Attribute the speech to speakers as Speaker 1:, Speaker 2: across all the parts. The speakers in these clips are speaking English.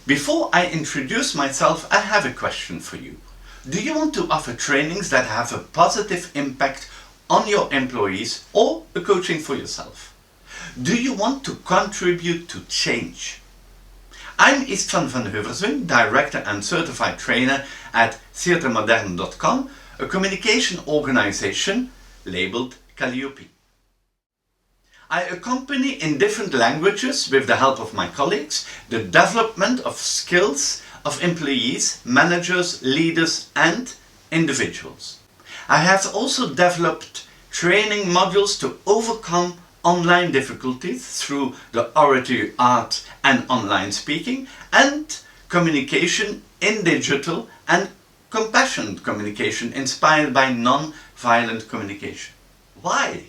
Speaker 1: Before I introduce myself, I have a question for you. Do you want to offer trainings that have a positive impact on your employees or a coaching for yourself? Do you want to contribute to change? I'm Istvan van Heuverswing, Director and Certified Trainer at theatremoderne.com, a communication organization labeled Calliope. I accompany in different languages, with the help of my colleagues, the development of skills of employees, managers, leaders and individuals. I have also developed training modules to overcome online difficulties through the oratory art and online speaking, and communication in digital and compassionate communication inspired by non-violent communication. Why?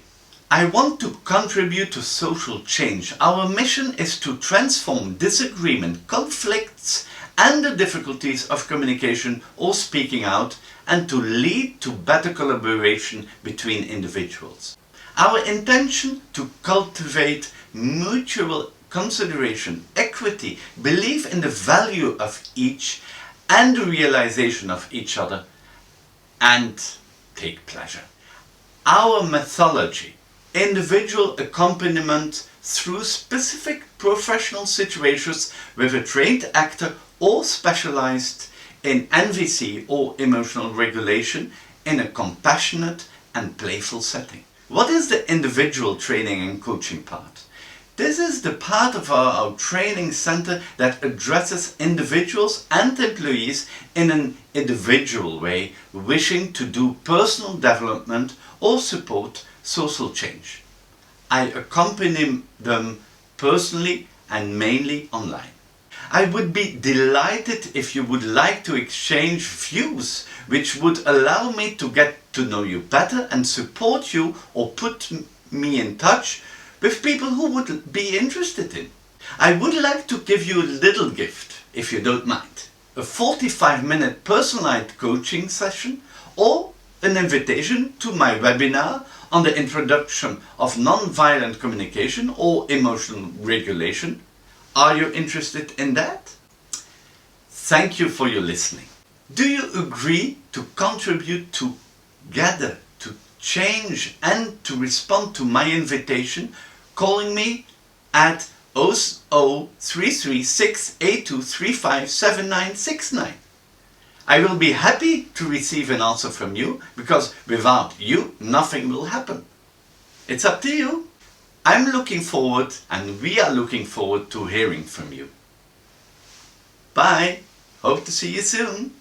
Speaker 1: I want to contribute to social change. Our mission is to transform disagreement, conflicts and the difficulties of communication or speaking out, and to lead to better collaboration between individuals. Our intention to cultivate mutual consideration, equity, belief in the value of each and the realization of each other, and take pleasure. Our methodology, individual accompaniment through specific professional situations with a trained actor or specialized in NVC or emotional regulation in a compassionate and playful setting. What is the individual training and coaching part? This is the part of our training center that addresses individuals and employees in an individual way, wishing to do personal development or support social change. I accompany them personally and mainly online. I would be delighted if you would like to exchange views, which would allow me to get to know you better and support you, or put me in touch with people who would be interested in. I would like to give you a little gift, if you don't mind. A 45-minute personalized coaching session, or an invitation to my webinar on the introduction of non-violent communication or emotional regulation. Are you interested in that? Thank you for your listening. Do you agree to contribute together to change and to respond to my invitation, calling me at 033682357969? I will be happy to receive an answer from you, because without you nothing will happen. It's up to you. I'm looking forward, and we are looking forward to hearing from you. Bye. Hope to see you soon.